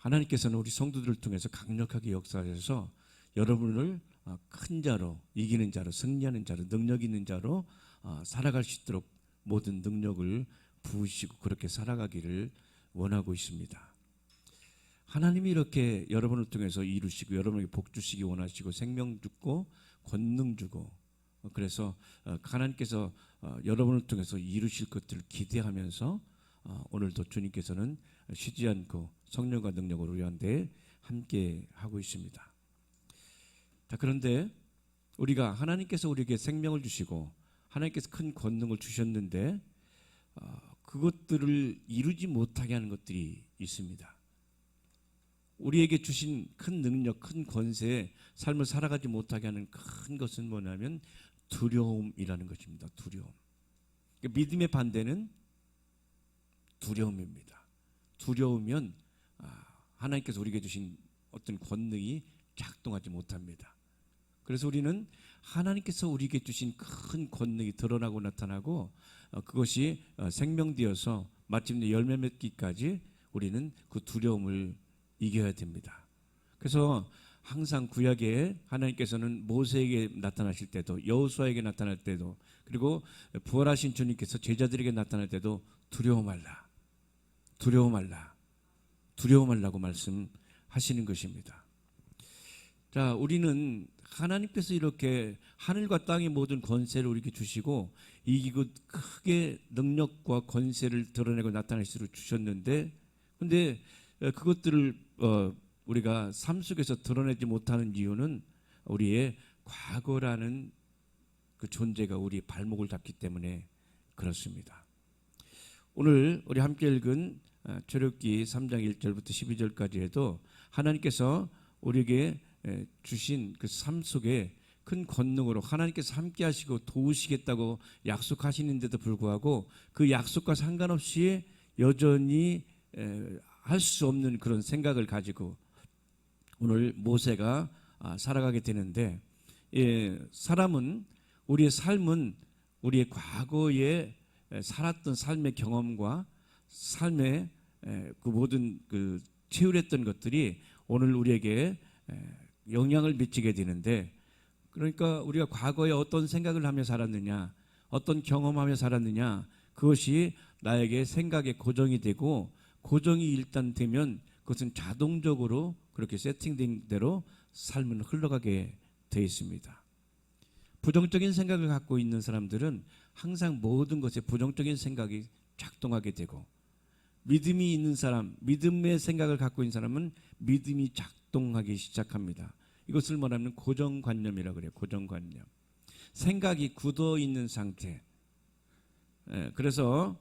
하나님께서는 우리 성도들을 통해서 강력하게 역사하셔서 여러분을 큰 자로, 이기는 자로, 승리하는 자로, 능력 있는 자로 살아갈 수 있도록 모든 능력을 부으시고 그렇게 살아가기를 원하고 있습니다. 하나님이 이렇게 여러분을 통해서 이루시고 여러분에게 복 주시기 원하시고 생명 주고 권능 주고, 그래서 하나님께서 여러분을 통해서 이루실 것들을 기대하면서 오늘도 주님께서는 쉬지 않고 성령과 능력으로 우리한테 함께 하고 있습니다. 자, 그런데 우리가 하나님께서 우리에게 생명을 주시고 하나님께서 큰 권능을 주셨는데 그것들을 이루지 못하게 하는 것들이 있습니다. 우리에게 주신 큰 능력, 큰 권세에 삶을 살아가지 못하게 하는 큰 것은 뭐냐면 두려움이라는 것입니다. 두려움. 그러니까 믿음의 반대는 두려움입니다. 두려우면 하나님께서 우리에게 주신 어떤 권능이 작동하지 못합니다. 그래서 우리는 하나님께서 우리에게 주신 큰 권능이 드러나고 나타나고 그것이 생명되어서 마침내 열매 맺기까지 우리는 그 두려움을 이겨야 됩니다. 그래서 항상 구약에 하나님께서는 모세에게 나타나실 때도, 여호수아에게 나타날 때도, 그리고 부활하신 주님께서 제자들에게 나타날 때도 두려워 말라, 두려워 말라, 두려워 말라고 말씀하시는 것입니다. 자, 우리는 하나님께서 이렇게 하늘과 땅의 모든 권세를 우리에게 주시고 이기고 크게 능력과 권세를 드러내고 나타낼 수 주셨는데, 근데 그것들을 우리가 삶 속에서 드러내지 못하는 이유는 우리의 과거라는 그 존재가 우리의 발목을 잡기 때문에 그렇습니다. 오늘 우리 함께 읽은 출애굽기 3장 1절부터 12절까지에도 하나님께서 우리에게 주신 그 삶 속에 큰 권능으로 하나님께서 함께 하시고 도우시겠다고 약속하시는데도 불구하고 그 약속과 상관없이 여전히 할 수 없는 그런 생각을 가지고 오늘 모세가 살아가게 되는데, 사람은, 우리의 삶은 우리의 과거에 살았던 삶의 경험과 삶의 그 모든 그 채울했던 것들이 오늘 우리에게 영향을 미치게 되는데, 그러니까 우리가 과거에 어떤 생각을 하며 살았느냐, 어떤 경험하며 살았느냐, 그것이 나에게 생각에 고정이 되고, 고정이 일단 되면 그것은 자동적으로 그렇게 세팅된 대로 삶은 흘러가게 되어 있습니다. 부정적인 생각을 갖고 있는 사람들은 항상 모든 것에 부정적인 생각이 작동하게 되고, 믿음이 있는 사람, 믿음의 생각을 갖고 있는 사람은 믿음이 작동하기 시작합니다. 이것을 말하면 고정관념이라고 그래요. 고정관념. 생각이 굳어 있는 상태. 그래서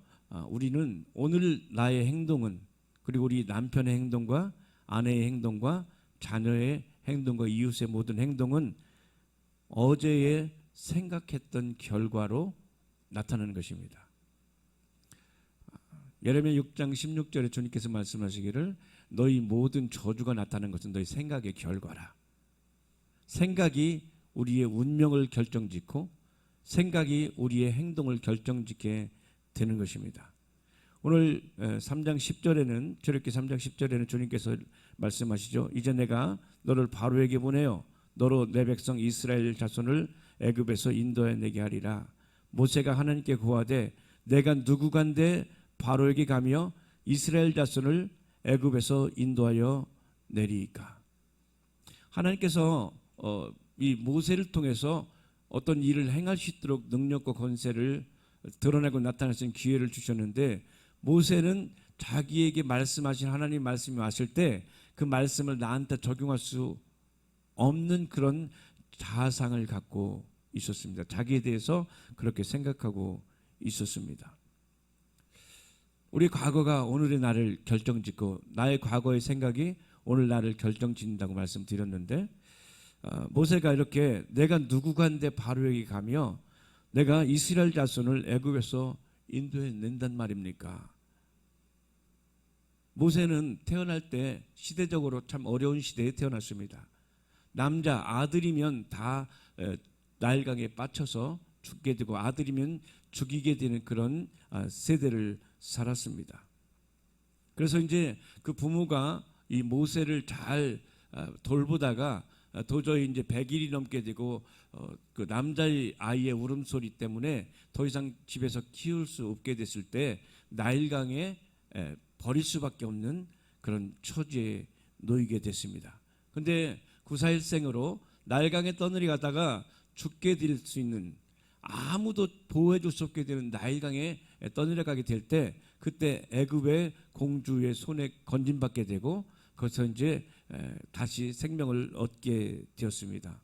우리는 오늘 나의 행동은, 그리고 우리 남편의 행동과 아내의 행동과 자녀의 행동과 이웃의 모든 행동은 어제에 생각했던 결과로 나타나는 것입니다. 예레미야 6장 16절에 주님께서 말씀하시기를 너희 모든 저주가 나타나는 것은 너희 생각의 결과라. 생각이 우리의 운명을 결정짓고 생각이 우리의 행동을 결정짓게 되는 것입니다. 오늘 3장 10절에는, 출애굽기 3장 10절에는 주님께서 말씀하시죠. 이제 내가 너를 바로에게 보내어 너로 내 백성 이스라엘 자손을 애굽에서 인도해 내게 하리라. 모세가 하나님께 구하되 내가 누구간데 바로에게 가며 이스라엘 자손을 애굽에서 인도하여 내리이까. 하나님께서 이 모세를 통해서 어떤 일을 행할 수 있도록 능력과 권세를 드러내고 나타낼 수 있는 기회를 주셨는데, 모세는 자기에게 말씀하신 하나님 말씀이 왔을 때 그 말씀을 나한테 적용할 수 없는 그런 자아상을 갖고 있었습니다. 자기에 대해서 그렇게 생각하고 있었습니다. 우리 과거가 오늘의 나를 결정짓고 나의 과거의 생각이 오늘 나를 결정짓는다고 말씀드렸는데, 모세가 이렇게 내가 누구간데 바로에게 가며 내가 이스라엘 자손을 애굽에서 인도해 낸단 말입니까? 모세는 태어날 때 시대적으로 참 어려운 시대에 태어났습니다. 남자 아들이면 다 나일강에 빠쳐서 죽게 되고 아들이면 죽이게 되는 그런 세대를 살았습니다. 그래서 이제 그 부모가 이 모세를 잘 돌보다가 도저히 이제 100일이 넘게 되고 그 남자의 아이의 울음소리 때문에 더 이상 집에서 키울 수 없게 됐을 때 나일강에 버릴 수밖에 없는 그런 처지에 놓이게 됐습니다. 근데 구사일생으로 나일강에 떠내려가다가 죽게 될 수 있는, 아무도 보호해 줄 수 없게 되는 나일강에 떠내려가게 될 때, 그때 애굽의 공주의 손에 건진받게 되고 거기서 이제 다시 생명을 얻게 되었습니다.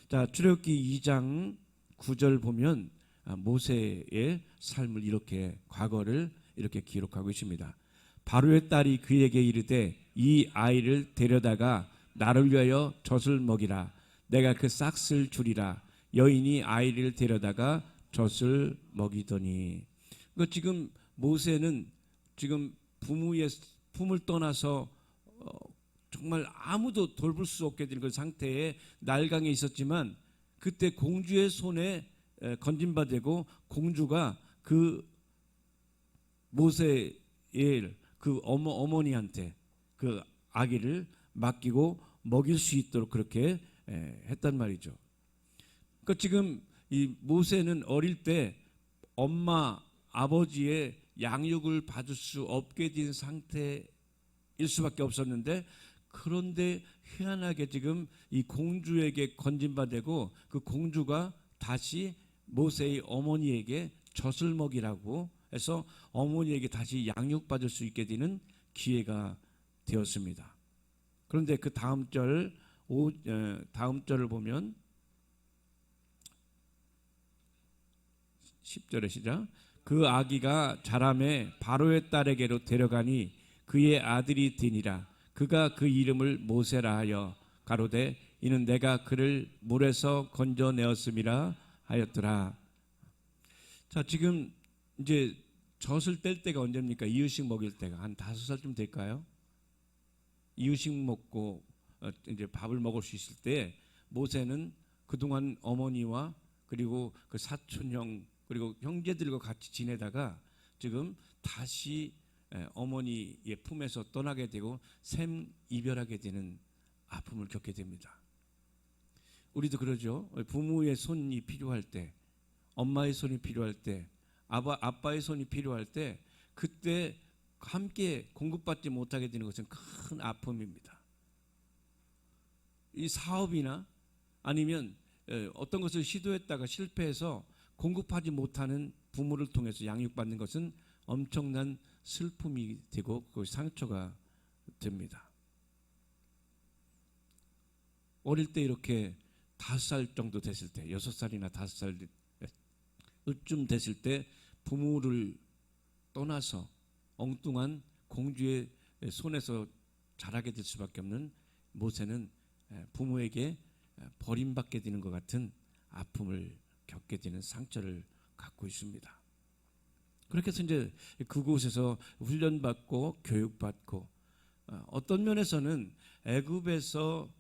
자, 출애굽기 2장 9절 보면 모세의 삶을 이렇게, 과거를 이렇게 기록하고 있습니다. 바로의 딸이 그에게 이르되 이 아이를 데려다가 나를 위하여 젖을 먹이라. 내가 그 싹을 주리라. 여인이 아이를 데려다가 젖을 먹이더니. 그러니까 지금 모세는 지금 부모의 품을 떠나서 정말 아무도 돌볼 수 없게 된 그 상태에 나일강에 있었지만, 그때 공주의 손에 건진받고 공주가 그 모세의 그 어머니한테 그 아기를 맡기고 먹일 수 있도록 그렇게 했단 말이죠. 그러니까 지금 이 모세는 어릴 때 엄마 아버지의 양육을 받을 수 없게 된 상태일 수밖에 없었는데, 그런데 희한하게 지금 이 공주에게 건진받고 그 공주가 다시 모세의 어머니에게 젖을 먹이라고 해서 어머니에게 다시 양육받을 수 있게 되는 기회가 되었습니다. 그런데 그 다음 절을 보면 10절의 시작. 그 아기가 자라매 바로의 딸에게로 데려가니 그의 아들이 되니라. 그가 그 이름을 모세라 하여 가로되 이는 내가 그를 물에서 건져내었음이라 하였더라. 자, 지금 이제 젖을 뗄 때가 언제입니까? 이유식 먹일 때가 한 5살쯤 될까요? 이유식 먹고 이제 밥을 먹을 수 있을 때 모세는 그동안 어머니와 그리고 그 사촌형 그리고 형제들과 같이 지내다가 지금 다시 어머니의 품에서 떠나게 되고 샘 이별하게 되는 아픔을 겪게 됩니다. 우리도 그러죠. 부모의 손이 필요할 때, 엄마의 손이 필요할 때, 아빠의 손이 필요할 때, 그때 함께 공급받지 못하게 되는 것은 큰 아픔입니다. 이 사업이나 아니면 어떤 것을 시도했다가 실패해서 공급하지 못하는 부모를 통해서 양육받는 것은 엄청난 슬픔이 되고 그 상처가 됩니다. 어릴 때 이렇게 5살 정도 됐을 때, 6살이나 5살쯤 됐을 때 부모를 떠나서 엉뚱한 공주의 손에서 자라게 될 수밖에 없는 모세는 부모에게 버림받게 되는 것 같은 아픔을 겪게 되는 상처를 갖고 있습니다. 그렇게 해서 이제 그곳에서 훈련받고 교육받고, 어떤 면에서는 애굽에서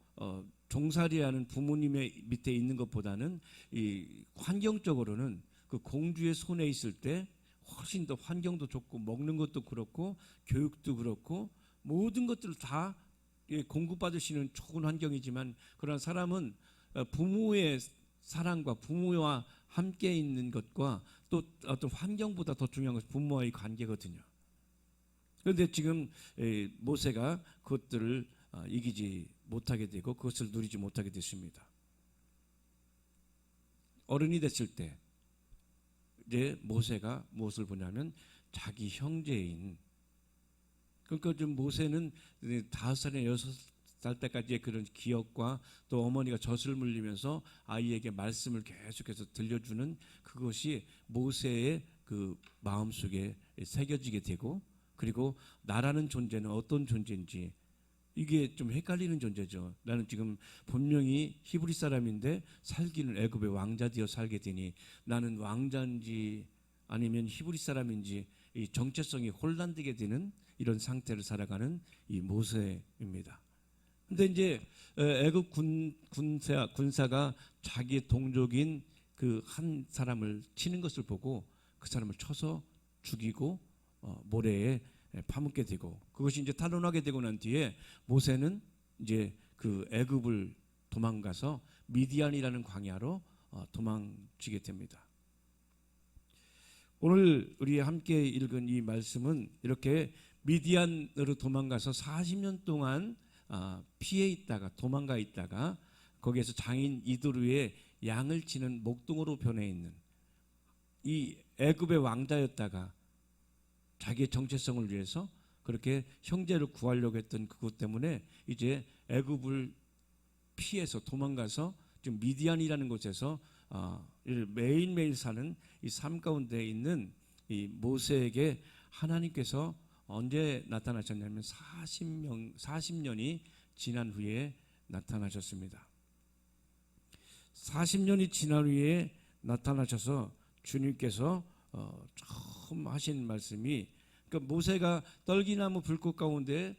종살이하는 부모님의 밑에 있는 것보다는 이 환경적으로는 그 공주의 손에 있을 때 훨씬 더 환경도 좋고 먹는 것도 그렇고 교육도 그렇고 모든 것들을 다 공급받을 수 있는 좋은 환경이지만, 그러나 사람은 부모의 사랑과 부모와 함께 있는 것과 또 어떤 환경보다 더 중요한 것은 부모와의 관계거든요. 그런데 지금 모세가 그것들을 이기지 못하게 되고 그것을 누리지 못하게 됐습니다. 어른이 됐을 때 이제 모세가 무엇을 보냐면 자기 형제인, 그러니까 좀 모세는 5살이나 6살 때까지의 그런 기억과 또 어머니가 젖을 물리면서 아이에게 말씀을 계속해서 들려주는 그것이 모세의 그 마음속에 새겨지게 되고, 그리고 나라는 존재는 어떤 존재인지 이게 좀 헷갈리는 존재죠. 나는 지금 분명히 히브리 사람인데 살기는 애굽의 왕자 되어 살게 되니 나는 왕자인지 아니면 히브리 사람인지 이 정체성이 혼란되게 되는 이런 상태를 살아가는 이 모세입니다. 근데 이제 애굽 군사가 자기의 동족인 그 한 사람을 치는 것을 보고 그 사람을 쳐서 죽이고 모래에 파묻게 되고, 그것이 이제 탄론하게 되고 난 뒤에 모세는 이제 그 애굽을 도망가서 미디안이라는 광야로 도망치게 됩니다. 오늘 우리 함께 읽은 이 말씀은 이렇게 미디안으로 도망가서 40년 동안 피해 있다가 도망가 있다가 거기에서 장인 이도르의 양을 치는 목동으로 변해 있는 이 애굽의 왕자였다가 자기의 정체성을 위해서 그렇게 형제를 구하려고 했던 그것 때문에 이제 애굽을 피해서 도망가서 지금 미디안이라는 곳에서 매일매일 사는 이 삶 가운데 있는 이 모세에게 하나님께서 언제 나타나셨냐면 40년이 지난 후에 나타나셨습니다. 40년이 지난 후에 나타나셔서 주님께서 처음 하신 말씀이, 그러니까 모세가 떨기나무 불꽃 가운데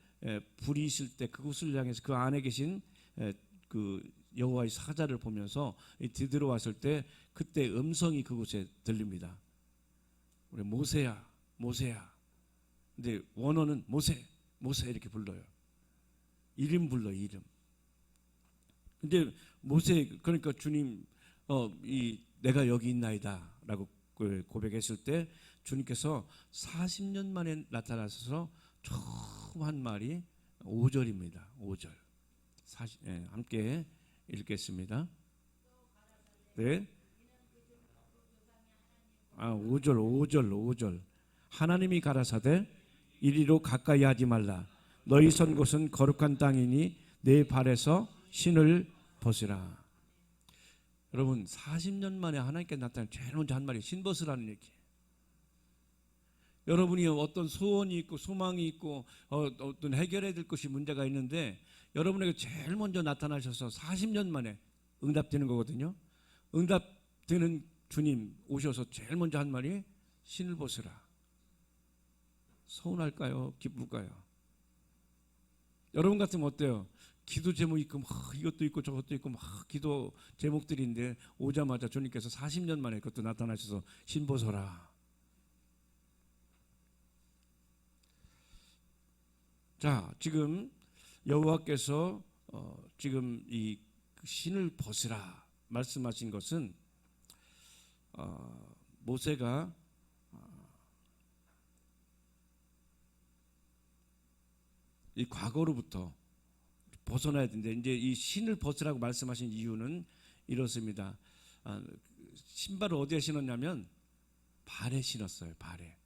불이 있을 때 그곳을 향해서 그 안에 계신 그 여호와의 사자를 보면서 뒤들어왔을 때 그때 음성이 그곳에 들립니다. 우리 모세야, 모세야. 근데 원어는 모세, 모세 이렇게 불러요. 이름 불러, 이름. 근데 모세, 그러니까 주님, 내가 여기 있나이다라고 고백했을 때 주님께서 40년 만에 나타나셔서 처음 한 말이 5절입니다. 5절. 함께 읽겠습니다. 네. 5절. 하나님이 가라사대 이리로 가까이 하지 말라. 너희 선 곳은 거룩한 땅이니 내 발에서 신을 벗으라. 여러분, 40년 만에 하나님께 나타난 제일 먼저 한 말이 신 벗으라는 얘기예요. 여러분이 어떤 소원이 있고 소망이 있고 어떤 해결해야 될 것이 문제가 있는데 여러분에게 제일 먼저 나타나셔서 40년 만에 응답되는 거거든요. 응답되는 주님 오셔서 제일 먼저 한 말이 신을 벗으라. 서운할까요? 기쁠까요? 여러분 같으면 어때요? 기도 제목 있고 이것도 있고 저것도 있고 기도 제목들인데 오자마자 주님께서 40년 만에 그것도 나타나셔서 신 벗어라. 자, 지금 여호와께서 지금 이 신을 벗으라 말씀하신 것은 모세가 이 과거로부터 벗어나야 되는데 이제 이 신을 벗으라고 말씀하신 이유는 이렇습니다. 신발을 어디에 신었냐면 발에 신었어요. 발에.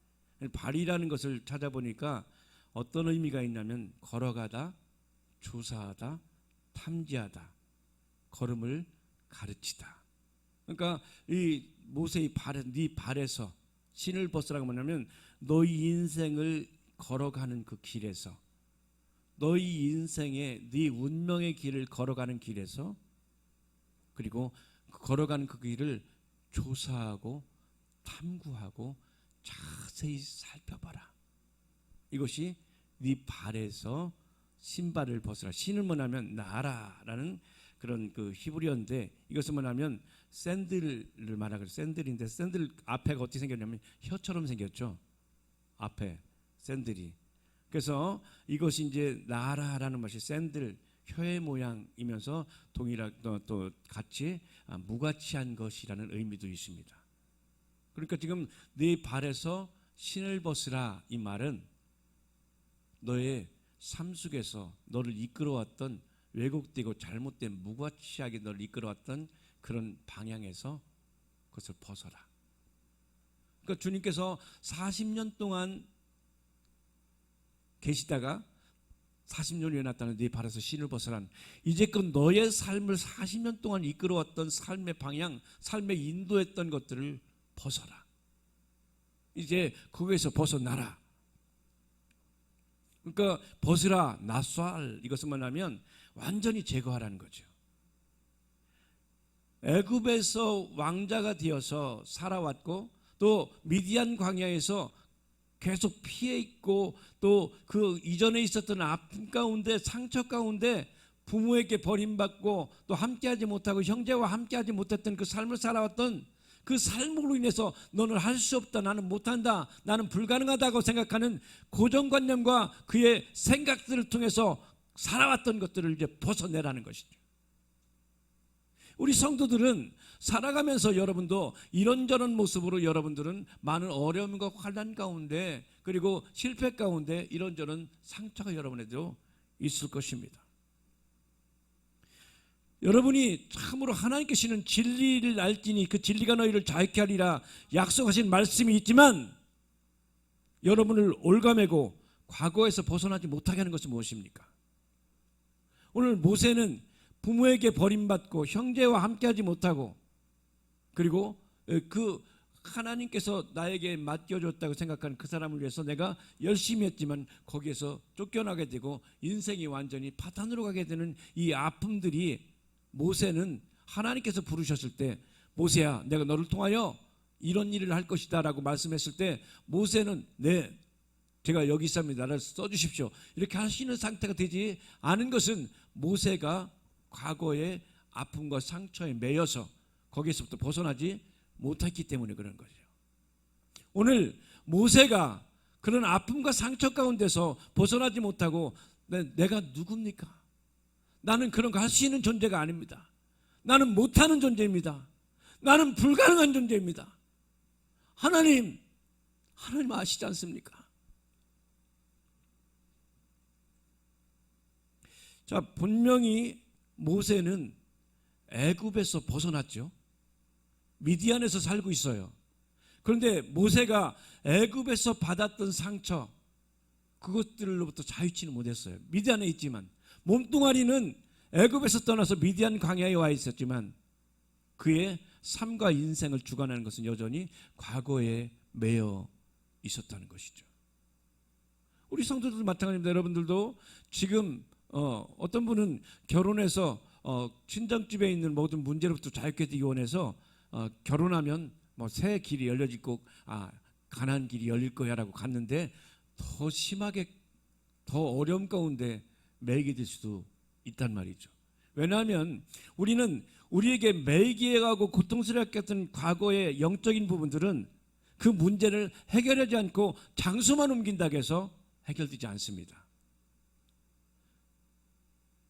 발이라는 것을 찾아보니까 어떤 의미가 있냐면 걸어가다, 조사하다, 탐지하다, 걸음을 가르치다. 그러니까 이 모세의 발에, 네 발에서 신을 벗으라고 뭐냐면 너희 인생을 걸어가는 그 길에서, 너희 인생의 네 운명의 길을 걸어가는 길에서, 그리고 걸어가는 그 길을 조사하고 탐구하고 자세히 살펴봐라. 이것이 네 발에서 신발을 벗으라. 신은 뭐냐면 나라라는 그런 그 히브리어인데 이것은 뭐냐면 샌들을 말하는 샌들인데 샌들 앞에가 어떻게 생겼냐면 혀처럼 생겼죠. 앞에 샌들이. 그래서 이것이 이제 나라라는 것이 샌들 혀의 모양이면서 또 같이 무가치한 것이라는 의미도 있습니다. 그러니까 지금 네 발에서 신을 벗으라 이 말은 너의 삶 속에서 너를 이끌어왔던 왜곡되고 잘못된 무가치하게 너를 이끌어왔던 그런 방향에서 그것을 벗어라. 그러니까 주님께서 40년 동안 계시다가 40년 후에 나타나는 네 발에서 신을 벗으란 이제껏 너의 삶을 40년 동안 이끌어왔던 삶의 방향, 삶의 인도했던 것들을 벗어라. 이제 거기에서 벗어나라. 그러니까 벗으라, 나쏴 이것은 뭐냐면 완전히 제거하라는 거죠. 애굽에서 왕자가 되어서 살아왔고 또 미디안 광야에서 계속 피해 있고 또 그 이전에 있었던 아픔 가운데 상처 가운데 부모에게 버림받고 또 함께하지 못하고 형제와 함께하지 못했던 그 삶을 살아왔던 그 삶으로 인해서 너는 할 수 없다, 나는 못한다, 나는 불가능하다고 생각하는 고정관념과 그의 생각들을 통해서 살아왔던 것들을 이제 벗어내라는 것이죠. 우리 성도들은 살아가면서 여러분도 이런저런 모습으로 여러분들은 많은 어려움과 환난 가운데 그리고 실패 가운데 이런저런 상처가 여러분에도 있을 것입니다. 여러분이 참으로 하나님께 주시는 진리를 알지니 그 진리가 너희를 자유케 하리라 약속하신 말씀이 있지만 여러분을 올가매고 과거에서 벗어나지 못하게 하는 것은 무엇입니까? 오늘 모세는 부모에게 버림받고 형제와 함께하지 못하고 그리고 그 하나님께서 나에게 맡겨줬다고 생각하는 그 사람을 위해서 내가 열심히 했지만 거기에서 쫓겨나게 되고 인생이 완전히 파탄으로 가게 되는 이 아픔들이 모세는 하나님께서 부르셨을 때 모세야 내가 너를 통하여 이런 일을 할 것이다 라고 말씀했을 때 모세는 네 제가 여기 있습니다 나를 써주십시오 이렇게 하시는 상태가 되지 않은 것은 모세가 과거의 아픔과 상처에 매여서 거기에서부터 벗어나지 못했기 때문에 그런 거죠. 오늘 모세가 그런 아픔과 상처 가운데서 벗어나지 못하고 내가 누굽니까? 나는 그런 거 할 수 있는 존재가 아닙니다. 나는 못하는 존재입니다. 나는 불가능한 존재입니다. 하나님 아시지 않습니까? 자, 분명히 모세는 애굽에서 벗어났죠. 미디안에서 살고 있어요. 그런데 모세가 애굽에서 받았던 상처 그것들로부터 자유치는 못했어요. 미디안에 있지만 몸뚱아리는 애굽에서 떠나서 미디안 광야에 와 있었지만 그의 삶과 인생을 주관하는 것은 여전히 과거에 매여 있었다는 것이죠. 우리 성도들도 마찬가지입니다. 여러분들도 지금 어떤 분은 결혼해서 친정집에 있는 모든 문제로부터 자유케 되기 원해서 결혼하면 뭐 새 길이 열려질 거 가나안 길이 열릴 거야라고 갔는데 더 심하게 더 어려움 가운데 매이게 될 수도 있단 말이죠. 왜냐하면 우리는 우리에게 매이게 하고 고통스럽게 했던 과거의 영적인 부분들은 그 문제를 해결하지 않고 장소만 옮긴다고 해서 해결되지 않습니다.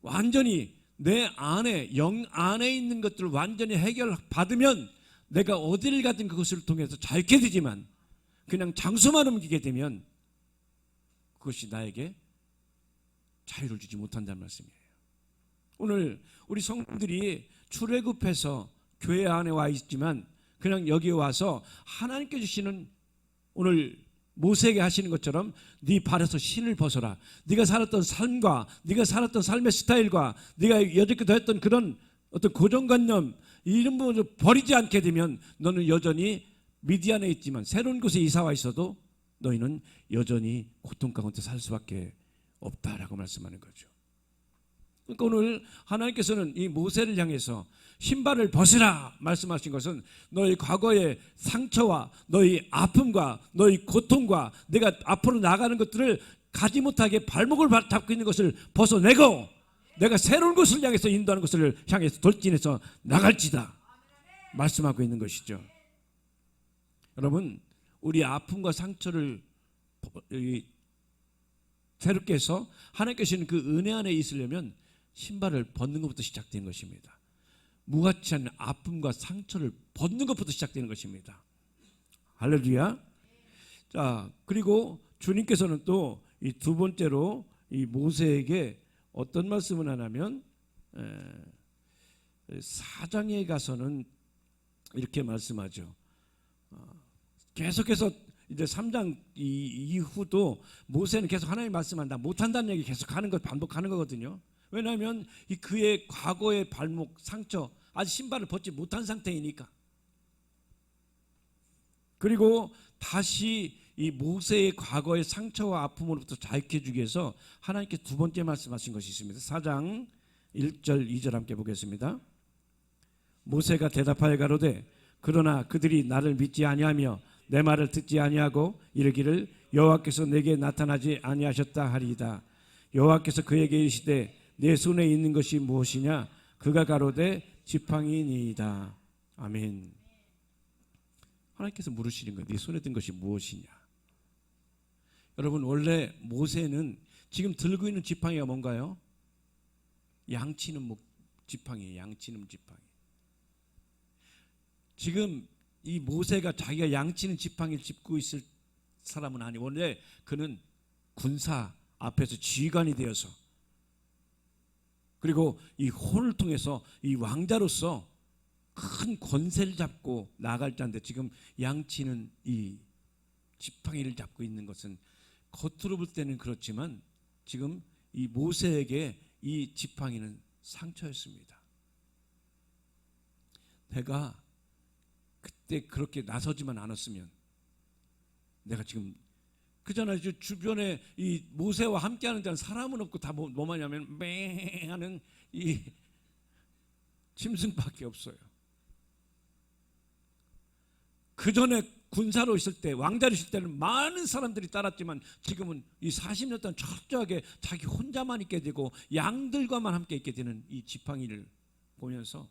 완전히 내 안에 영 안에 있는 것들을 완전히 해결받으면 내가 어디를 가든 그것을 통해서 자유케 되지만 그냥 장소만 옮기게 되면 그것이 나에게 자유를 주지 못한다는 말씀이에요. 오늘 우리 성도들이 출애굽해서 교회 안에 와 있지만 그냥 여기에 와서 하나님께 주시는 오늘 모세에게 하시는 것처럼 네 발에서 신을 벗어라. 네가 살았던 삶과 네가 살았던 삶의 스타일과 네가 여태껏 했던 그런 어떤 고정관념 이런 부분을 버리지 않게 되면 너는 여전히 미디안에 있지만 새로운 곳에 이사와 있어도 너희는 여전히 고통 가운데 살 수밖에 없다라고 말씀하는 거죠. 그러니까 오늘 하나님께서는 이 모세를 향해서 신발을 벗으라 말씀하신 것은 너희 과거의 상처와 너희 아픔과 너희 고통과 내가 앞으로 나가는 것들을 가지 못하게 발목을 잡고 있는 것을 벗어내고 내가 새로운 것을 향해서 인도하는 것을 향해서 돌진해서 나갈지다 말씀하고 있는 것이죠. 여러분 우리 아픔과 상처를 새롭게 해서 하나님께서 주시는 그 은혜 안에 있으려면 신발을 벗는 것부터 시작되는 것입니다. 무가치 않은 아픔과 상처를 벗는 것부터 시작되는 것입니다. 할렐루야. 자, 그리고 주님께서는 또 이 두 번째로 이 모세에게 어떤 말씀을 하냐면 4장에 가서는 이렇게 말씀하죠. 계속해서 이제 3장 이후도 모세는 계속 하나님 말씀한다 못한다는 얘기 계속 하는 것 반복하는 거거든요. 왜냐하면 이 그의 과거의 발목 상처 아직 신발을 벗지 못한 상태이니까. 그리고 다시 이 모세의 과거의 상처와 아픔으로부터 자유케 해주기 위해서 하나님께 두 번째 말씀하신 것이 있습니다. 4장 1절 2절 함께 보겠습니다. 모세가 대답하여 가로되 그러나 그들이 나를 믿지 아니하며 내 말을 듣지 아니하고 이르기를 여호와께서 내게 나타나지 아니하셨다 하리이다. 여호와께서 그에게 이르시되 내 손에 있는 것이 무엇이냐? 그가 가로되 지팡이니이다. 아멘. 하나님께서 물으시는 거예요. 네 손에 든 것이 무엇이냐? 여러분, 원래 모세는 지금 들고 있는 지팡이가 뭔가요? 양치는 지팡이에요. 양치는 지팡이. 지금 이 모세가 자기가 양치는 지팡이를 짚고 있을 사람은 아니고, 원래 그는 군사 앞에서 지휘관이 되어서, 그리고 이 혼을 통해서 이 왕자로서 큰 권세를 잡고 나아갈 자인데, 지금 양치는 이 지팡이를 잡고 있는 것은 겉으로 볼 때는 그렇지만 지금 이 모세에게 이 지팡이는 상처였습니다. 내가 그때 그렇게 나서지만 않았으면, 내가 지금 그잖아요. 주변에 이 모세와 함께하는 데는 사람은 없고 다 뭐냐면 맹 하는 이 짐승밖에 없어요. 그 전에 군사로 있을 때, 왕자로 있을 때는 많은 사람들이 따랐지만, 지금은 이 40년 동안 철저하게 자기 혼자만 있게 되고 양들과만 함께 있게 되는 이 지팡이를 보면서,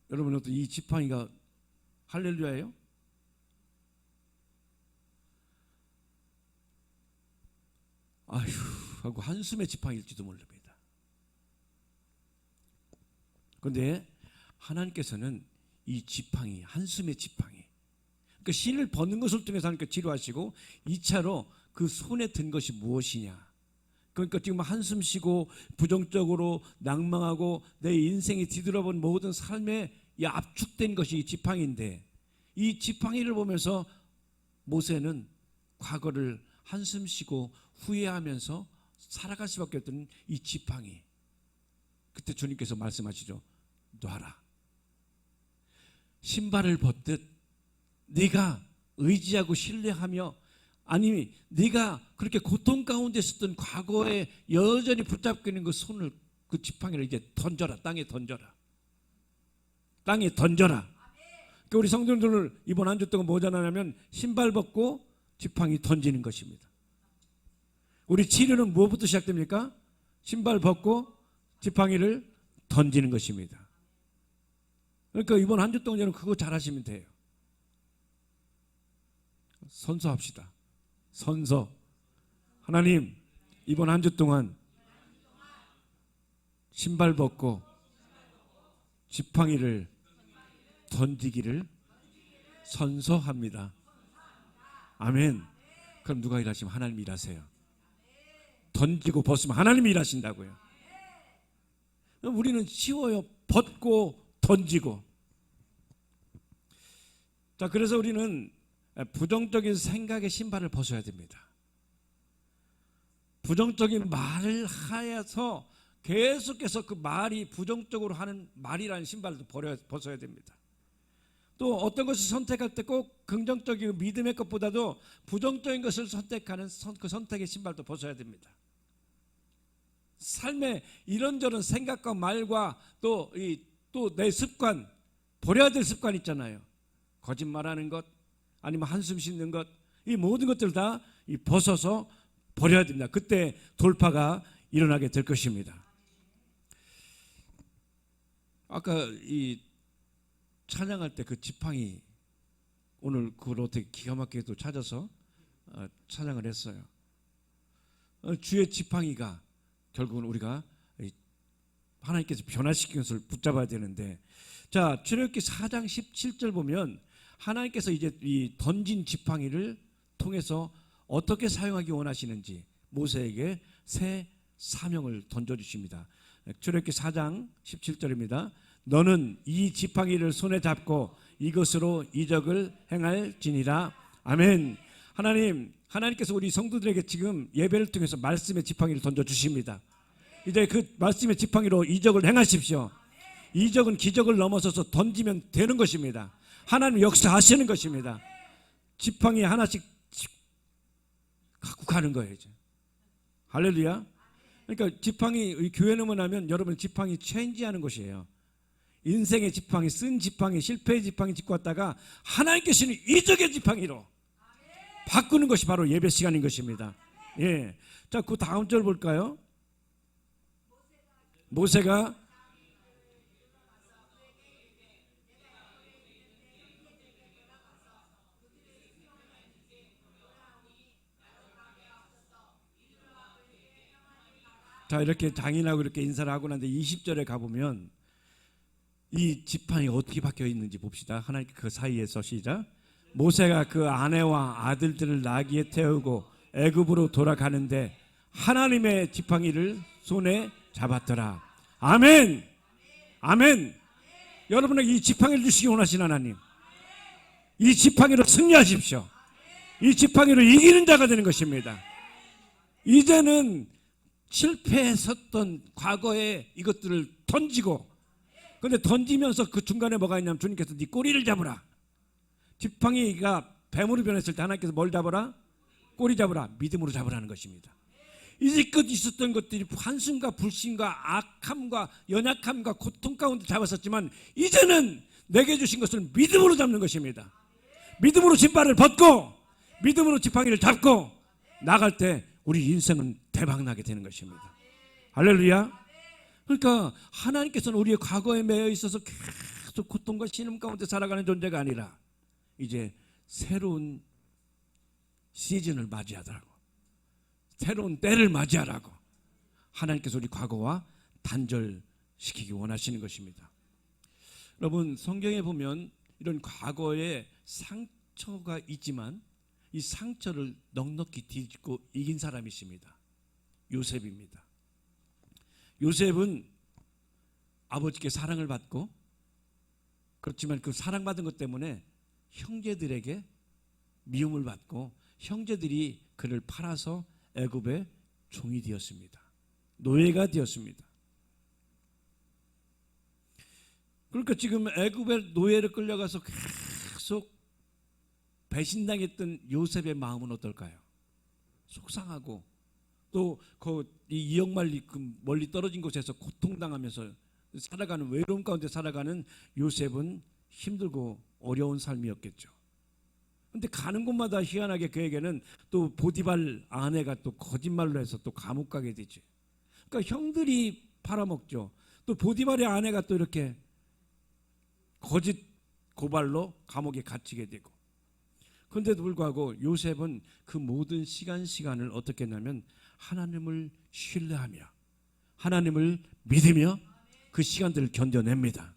여러분, 어떤 이 지팡이가 할렐루야예요? 아휴 하고 한숨의 지팡이일지도 모릅니다. 그런데 하나님께서는 이 지팡이, 한숨의 지팡이, 그 신을 벗는 것을 통해서 하나님께 치료하시고, 2차로 그 손에 든 것이 무엇이냐. 그러니까 지금 한숨 쉬고 부정적으로 낭망하고 내 인생이 뒤돌아본 모든 삶에 이 압축된 것이 이 지팡이인데, 이 지팡이를 보면서 모세는 과거를 한숨 쉬고 후회하면서 살아갈 수밖에 없던 이 지팡이. 그때 주님께서 말씀하시죠. 놔라. 신발을 벗듯 네가 의지하고 신뢰하며, 아니 네가 그렇게 고통 가운데 있었던 과거에 여전히 붙잡고 있는 그 손을, 그 지팡이를 이제 던져라. 땅에 던져라. 땅에 던져라. 그러니까 우리 성도님들 이번 한 주 동안 뭐 전하냐면 신발 벗고 지팡이 던지는 것입니다. 우리 치료는 무엇부터 시작됩니까? 신발 벗고 지팡이를 던지는 것입니다. 그러니까 이번 한 주 동안 여러분 그거 잘하시면 돼요. 선서합시다. 선서. 하나님, 이번 한 주 동안 신발 벗고 지팡이를 던지기를 선서합니다. 아멘. 그럼 누가 일하시면 하나님이 일하세요. 던지고 벗으면 하나님이 일하신다고요. 우리는 쉬워요. 벗고 던지고. 자, 그래서 우리는 부정적인 생각의 신발을 벗어야 됩니다. 부정적인 말을 하여서 계속해서 그 말이 부정적으로 하는 말이라는 신발도 벗어야 됩니다. 또 어떤 것을 선택할 때 꼭 긍정적이고 믿음의 것보다도 부정적인 것을 선택하는 그 선택의 신발도 벗어야 됩니다. 삶의 이런저런 생각과 말과 또 내 습관, 버려야 될 습관 있잖아요. 거짓말하는 것, 아니면 한숨 쉬는 것, 이 모든 것들 다 벗어서 버려야 됩니다. 그때 돌파가 일어나게 될 것입니다. 아까 이 찬양할 때 그 지팡이, 오늘 그걸 어떻게 기가 막히게 찾아서 찬양을 했어요. 주의 지팡이가 결국은 우리가 하나님께서 변화시킨 것을 붙잡아야 되는데, 자, 출애굽기 4장 17절 보면 하나님께서 이제 이 던진 지팡이를 통해서 어떻게 사용하기 원하시는지 모세에게 새 사명을 던져주십니다. 출애굽기 4장 17절입니다. 너는 이 지팡이를 손에 잡고 이것으로 이적을 행할지니라. 아멘. 하나님께서 우리 성도들에게 지금 예배를 통해서 말씀의 지팡이를 던져주십니다. 이제 그 말씀의 지팡이로 이적을 행하십시오. 이적은 기적을 넘어서서 던지면 되는 것입니다. 하나님 역사하시는 것입니다. 지팡이 하나씩 갖고 가는 거예요. 이제. 할렐루야. 그러니까 지팡이 교회 오면 여러분 지팡이 체인지하는 것이에요. 인생의 지팡이, 쓴 지팡이, 실패의 지팡이 짚고 왔다가 하나님께 주시는 이적의 지팡이로 바꾸는 것이 바로 예배 시간인 것입니다. 예. 자, 그 다음 절 볼까요? 모세가 자, 이렇게 장인하고 이렇게 인사를 하고 난데 20절에 가보면 이 지팡이 어떻게 박혀 있는지 봅시다. 하나님께 그 사이에서 시작. 모세가 그 아내와 아들들을 나귀에 태우고 애굽으로 돌아가는데 하나님의 지팡이를 손에 잡았더라. 아멘. 아멘. 여러분에게 이 지팡이를 주시기 원하시는 하나님, 이 지팡이로 승리하십시오. 이 지팡이로 이기는 자가 되는 것입니다. 이제는 실패했었던 과거의 이것들을 던지고, 그런데 던지면서 그 중간에 뭐가 있냐면 주님께서 네 꼬리를 잡으라. 지팡이가 뱀으로 변했을 때 하나님께서 뭘 잡으라? 꼬리 잡으라. 믿음으로 잡으라는 것입니다. 이제껏 있었던 것들이 환승과 불신과 악함과 연약함과 고통 가운데 잡았었지만 이제는 내게 주신 것을 믿음으로 잡는 것입니다. 믿음으로 신발을 벗고 믿음으로 지팡이를 잡고 나갈 때 우리 인생은 대박나게 되는 것입니다. 할렐루야. 그러니까 하나님께서는 우리의 과거에 매여 있어서 계속 고통과 신음 가운데 살아가는 존재가 아니라 이제 새로운 시즌을 맞이하더라고. 새로운 때를 맞이하라고 하나님께서 우리 과거와 단절시키기 원하시는 것입니다. 여러분, 성경에 보면 이런 과거에 상처가 있지만 이 상처를 넉넉히 뒤집고 이긴 사람이 있습니다. 요셉입니다. 요셉은 아버지께 사랑을 받고, 그렇지만 그 사랑받은 것 때문에 형제들에게 미움을 받고 형제들이 그를 팔아서 애굽의 종이 되었습니다. 노예가 되었습니다. 그러니까 지금 애굽의 노예를 끌려가서 계속 배신당했던 요셉의 마음은 어떨까요? 속상하고 또 그 이역말리 멀리 떨어진 곳에서 고통당하면서 살아가는, 외로움 가운데 살아가는 요셉은 힘들고 어려운 삶이었겠죠. 근데 가는 곳마다 희한하게 그에게는 또 보디발 아내가 또 거짓말로 해서 또 감옥 가게 되죠. 그러니까 형들이 팔아먹죠. 또 보디발의 아내가 또 이렇게 거짓 고발로 감옥에 갇히게 되고. 그런데도 불구하고 요셉은 그 모든 시간을 어떻게 했냐면 하나님을 신뢰하며 하나님을 믿으며 그 시간들을 견뎌냅니다.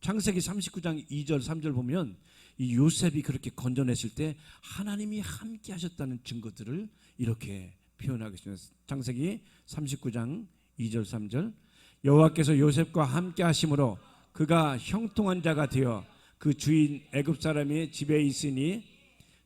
창세기 39장 2절 3절 보면 이 요셉이 그렇게 건져냈을 때 하나님이 함께 하셨다는 증거들을 이렇게 표현하겠습니다. 창세기 39장 2절 3절. 여호와께서 요셉과 함께 하심으로 그가 형통한 자가 되어 그 주인 애굽 사람의 집에 있으니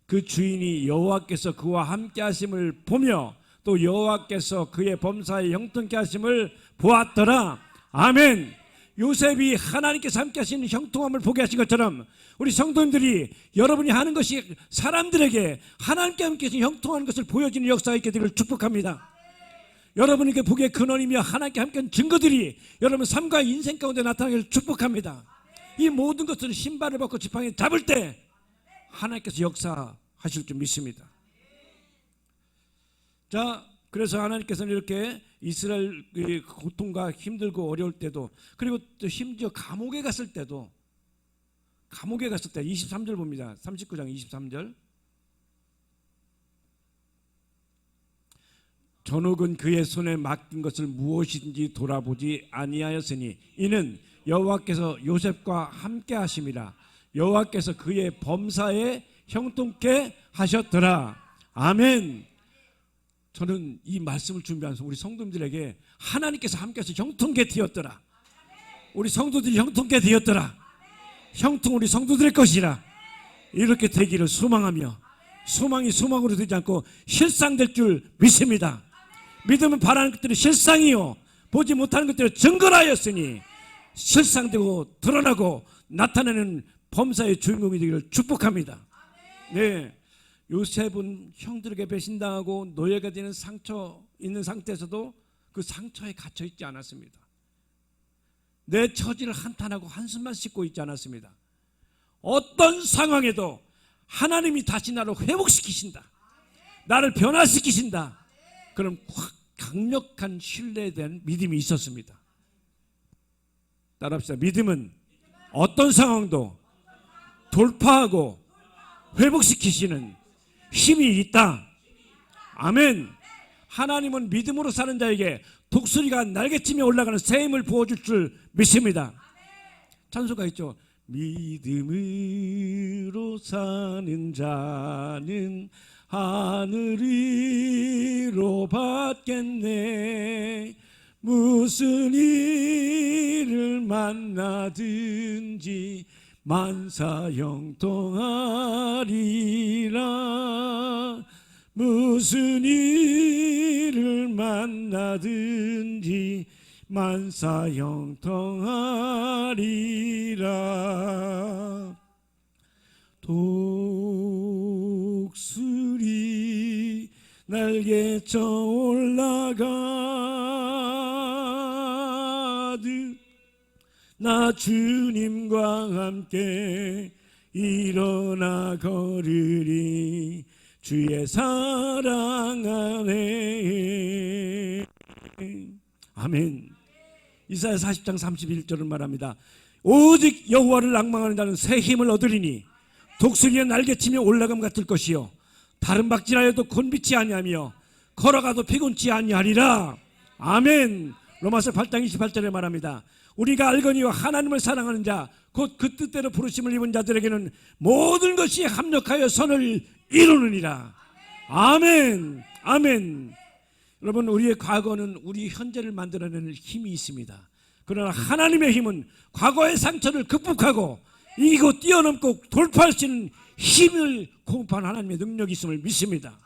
그 주인이 여호와께서 그와 함께 하심을 보며 또 여호와께서 그의 범사에 형통케 하심을 보았더라. 아멘. 요셉이 하나님께서 함께 하시는 형통함을 보게 하신 것처럼 우리 성도님들이 여러분이 하는 것이 사람들에게 하나님께 함께 하신 형통한 것을 보여주는 역사가 있게 되기를 축복합니다. 여러분에게 복의 근원이며 하나님께 함께한 증거들이 여러분 삶과 인생 가운데 나타나기를 축복합니다. 이 모든 것들은 신발을 벗고 지팡이 잡을 때 하나님께서 역사하실 줄 믿습니다. 자, 그래서 하나님께서는 이렇게 이스라엘의 고통과 힘들고 어려울 때도, 그리고 또 심지어 감옥에 갔을 때 23절 봅니다. 39장 23절. 전혹은 그의 손에 맡긴 것을 무엇인지 돌아보지 아니하였으니 이는 여호와께서 요셉과 함께 하심이라. 여호와께서 그의 범사에 형통케 하셨더라. 아멘. 저는 이 말씀을 준비하면서 우리 성도님들에게 하나님께서 함께해서 형통케 되었더라. 우리 성도들이 형통케 되었더라. 형통 우리 성도들의 것이라. 이렇게 되기를 소망하며, 소망이 소망으로 되지 않고 실상될 줄 믿습니다. 믿으면 바라는 것들이 실상이요 보지 못하는 것들이 증거하였으니 실상되고 드러나고 나타내는 범사의 주인공이 되기를 축복합니다. 네, 요셉은 형들에게 배신당하고 노예가 되는 상처 있는 상태에서도 그 상처에 갇혀 있지 않았습니다. 내 처지를 한탄하고 한숨만 씻고 있지 않았습니다. 어떤 상황에도 하나님이 다시 나를 회복시키신다, 나를 변화시키신다, 그런 강력한 신뢰된 믿음이 있었습니다. 따라합시다. 믿음은 어떤 상황도 돌파하고 회복시키시는 힘이 있다. 아멘. 하나님은 믿음으로 사는 자에게 독수리가 날개치며 올라가는 새 힘을 부어줄 줄 믿습니다. 찬송가 있죠. 믿음으로 사는 자는 하늘 위로 받겠네. 무슨 일을 만나든지 만사형통하리라. 무슨 일을 만나든지 만사형통하리라. 독수리 날개쳐 올라가듯 나 주님과 함께 일어나 걸으리. 주의 사랑 안에. 아멘. 이사야 40장 31절을 말합니다. 오직 여호와를 낭망하는 자는 새 힘을 얻으리니 독수리의 날개치며 올라감 같을 것이요 다른 박질하여도 곤비치 아니하며 걸어가도 피곤치 아니하리라. 아멘. 로마서 8장 28절에 말합니다. 우리가 알거니와 하나님을 사랑하는 자 곧 그 뜻대로 부르심을 입은 자들에게는 모든 것이 합력하여 선을 이루느니라. 아멘. 아멘. 여러분, 우리의 과거는 우리 현재를 만들어내는 힘이 있습니다. 그러나 하나님의 힘은 과거의 상처를 극복하고 이기고 뛰어넘고 돌파할 수 있는 힘을 공급한 하나님의 능력이 있음을 믿습니다.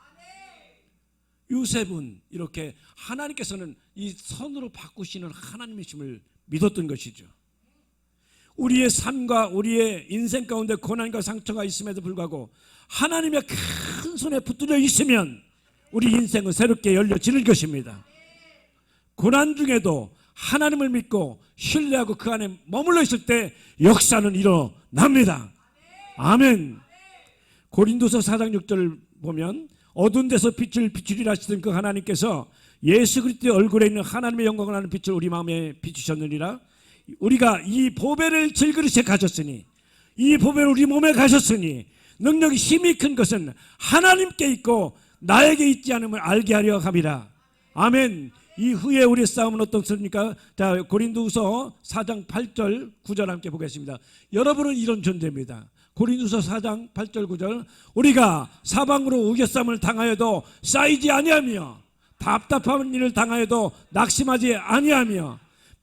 요셉은 이렇게 하나님께서는 이 선으로 바꾸시는 하나님의 힘을 믿었던 것이죠. 우리의 삶과 우리의 인생 가운데 고난과 상처가 있음에도 불구하고 하나님의 큰 손에 붙들려 있으면 우리 인생은 새롭게 열려지는 것입니다. 고난 중에도 하나님을 믿고 신뢰하고 그 안에 머물러 있을 때 역사는 일어납니다. 아멘. 고린도서 4장 6절을 보면 어두운 데서 빛을 비추리라 하시던 그 하나님께서 예수 그리스도의 얼굴에 있는 하나님의 영광을 하는 빛을 우리 마음에 비추셨느니라. 우리가 이 보배를 질그릇에 가졌으니 이 보배를 우리 몸에 가졌으니 능력이 힘이 큰 것은 하나님께 있고 나에게 있지 않음을 알게 하려 함이라. 아멘. 이후에 우리의 싸움은 어떻습니까? 자, 고린도후서 4장 8절 9절 함께 보겠습니다. 여러분은 이런 존재입니다. 고린도서 4장 8절 9절 우리가 사방으로 우겨쌈을 당하여도 쌓이지 아니하며 답답한 일을 당하여도 낙심하지 아니하며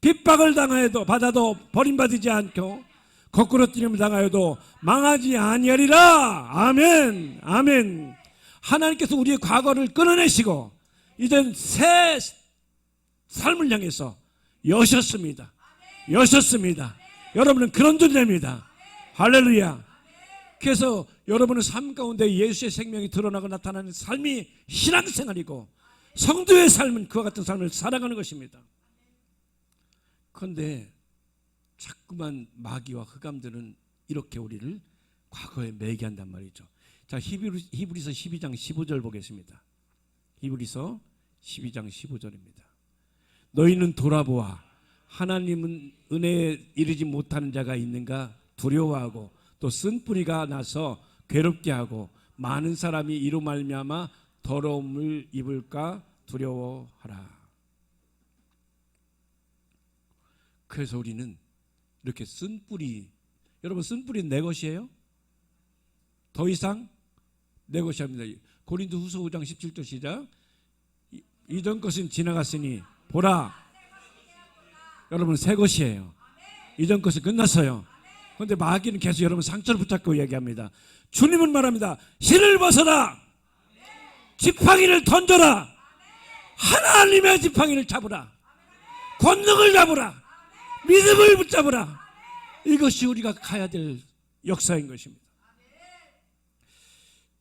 핍박을 당하여도 받아도 버림받지 않고 거꾸로 뛰림을 당하여도 망하지 아니하리라. 아멘. 아멘. 하나님께서 우리의 과거를 끊어내시고 이젠 새 삶을 향해서 여셨습니다. 여셨습니다. 여러분은 그런 존재입니다. 할렐루야. 그래서 여러분의 삶 가운데 예수의 생명이 드러나고 나타나는 삶이 신앙생활이고 성도의 삶은 그와 같은 삶을 살아가는 것입니다. 그런데 자꾸만 마귀와 흑암들은 이렇게 우리를 과거에 매게 한단 말이죠. 자, 히브리서 12장 15절 보겠습니다. 히브리서 12장 15절입니다. 너희는 돌아보아 하나님은 은혜에 이르지 못하는 자가 있는가 두려워하고 또 쓴뿌리가 나서 괴롭게 하고 많은 사람이 이로 말미암아 더러움을 입을까 두려워하라. 그래서 우리는 이렇게 쓴뿌리, 여러분 쓴뿌리는 내 것이에요? 더 이상 내 것이 아닙니다. 고린도후서 5장 17절 시작. 이전 것은 지나갔으니 보라 여러분 새 것이에요. 이전 것은 끝났어요. 그런데 마귀는 계속 여러분 상처를 붙잡고 얘기합니다. 주님은 말합니다. 신을 벗어라. 지팡이를 던져라. 하나님의 지팡이를 잡으라. 권능을 잡으라. 믿음을 붙잡으라. 이것이 우리가 가야 될 역사인 것입니다.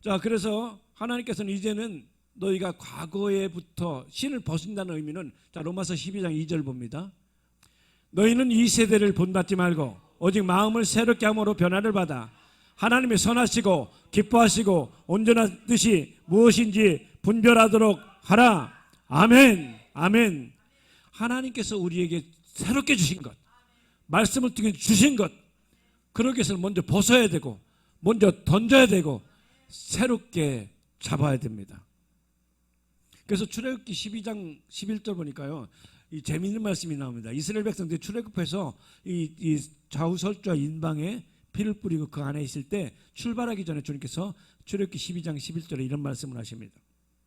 자, 그래서 하나님께서는 이제는 너희가 과거에부터 신을 벗은다는 의미는 자, 로마서 12장 2절 봅니다. 너희는 이 세대를 본받지 말고 오직 마음을 새롭게 함으로 변화를 받아 하나님의 선하시고 기뻐하시고 온전한 뜻이 무엇인지 분별하도록 하라. 아멘. 아멘. 하나님께서 우리에게 새롭게 주신 것, 말씀을 통해 주신 것, 그러기 위해서는 먼저 벗어야 되고 먼저 던져야 되고 새롭게 잡아야 됩니다. 그래서 출애굽기 12장 11절 보니까요, 이 재미있는 말씀이 나옵니다. 이스라엘 백성들이 출애굽해서 이 좌우설주와 인방에 피를 뿌리고 그 안에 있을 때 출발하기 전에 주님께서 출애굽기 12장 11절에 이런 말씀을 하십니다.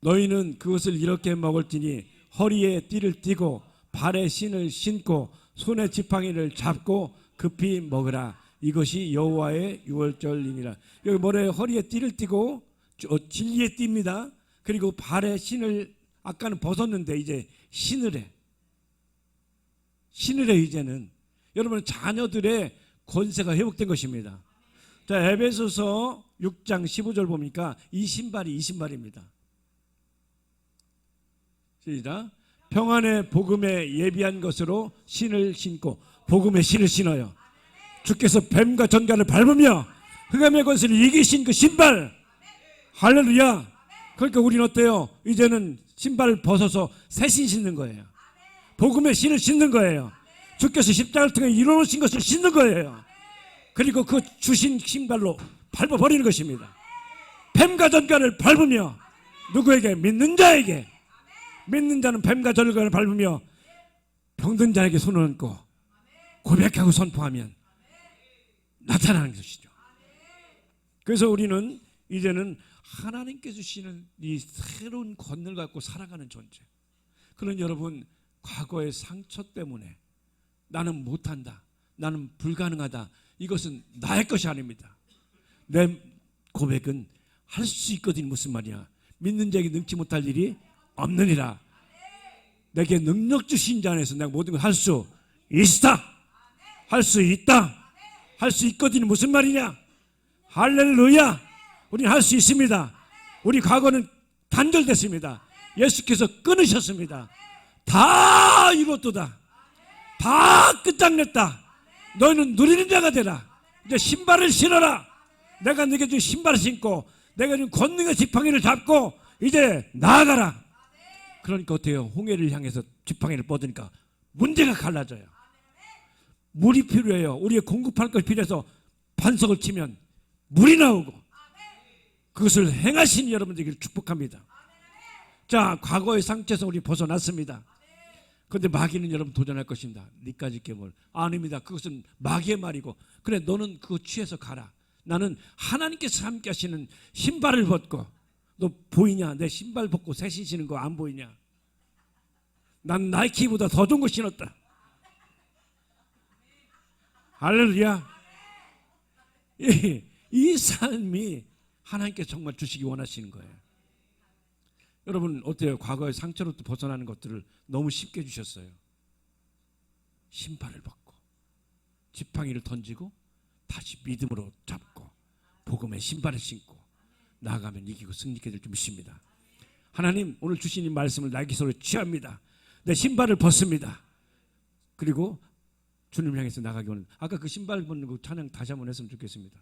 너희는 그것을 이렇게 먹을지니 허리에 띠를 띠고 발에 신을 신고 손에 지팡이를 잡고 급히 먹으라. 이것이 여호와의 유월절이니라. 여기 뭐래요? 허리에 띠를 띠고 진리의 띠입니다. 그리고 발에 신을 아까는 벗었는데 이제 신을 해. 신을 해. 이제는 여러분 자녀들의 권세가 회복된 것입니다. 자, 에베소서 6장 15절 보니까 이 신발입니다. 시작. 평안의 복음에 예비한 것으로 신을 신고 복음의 신을 신어요. 주께서 뱀과 전갈을 밟으며 흑암의 권세를 이기신 그 신발. 할렐루야. 그러니까 우리는 어때요? 이제는 신발을 벗어서 새 신 신는 거예요. 복음의 신을 신는 거예요. 주께서 십자가를 통해 이루어진 것을 신는 거예요. 그리고 그 주신 신발로 밟아버리는 것입니다. 뱀과 전갈을 밟으며 누구에게? 믿는 자에게. 믿는 자는 뱀과 전갈을 밟으며 병든 자에게 손을 얹고 고백하고 선포하면 나타나는 것이죠. 그래서 우리는 이제는 하나님께 주시는 이 새로운 권능을 갖고 살아가는 존재. 그런 여러분, 과거의 상처 때문에 나는 못한다, 나는 불가능하다, 이것은 나의 것이 아닙니다. 내 고백은 할 수 있거든. 무슨 말이야? 믿는 자에게 능치 못할 일이 없느니라. 내게 능력 주신 자 안에서 내가 모든 걸 할 수 있다. 할 수 있다. 할 수 있거든. 무슨 말이냐? 할렐루야. 우리는 할 수 있습니다. 우리 과거는 단절됐습니다. 예수께서 끊으셨습니다. 다 이뤘도다. 다 끝장냈다. 너희는 누리는 자가 되라. 이제 신발을 신어라. 내가 네게 준 신발을 신고 내가 준 권능의 지팡이를 잡고 이제 나아가라. 그러니까 어때요? 홍해를 향해서 지팡이를 뻗으니까 문제가 갈라져요. 물이 필요해요. 우리의 공급할 것이 필요해서 반석을 치면 물이 나오고, 그것을 행하신 여러분들에게 축복합니다. 자, 과거의 상처에서 우리 벗어났습니다. 그런데 마귀는 여러분 도전할 것입니다. 니까지 깨물. 아닙니다. 그것은 마귀의 말이고, 그래 너는 그거 취해서 가라. 나는 하나님께서 함께 하시는 신발을 벗고, 너 보이냐? 내 신발 벗고 새 신시는 거 안 보이냐? 난 나이키보다 더 좋은 거 신었다. 할렐루야. 이 삶이 하나님께서 정말 주시기 원하시는 거예요. 여러분 어때요? 과거의 상처로부터 벗어나는 것들을 너무 쉽게 주셨어요. 신발을 벗고 지팡이를 던지고 다시 믿음으로 잡고 복음의 신발을 신고 나아가면 이기고 승리케 될 줄 믿습니다. 하나님 오늘 주신 이 말씀을 나에게 서로 취합니다. 내 신발을 벗습니다. 그리고 주님 향해서 나가기 원합니다. 아까 그 신발 벗는 그 찬양 다시 한번 했으면 좋겠습니다.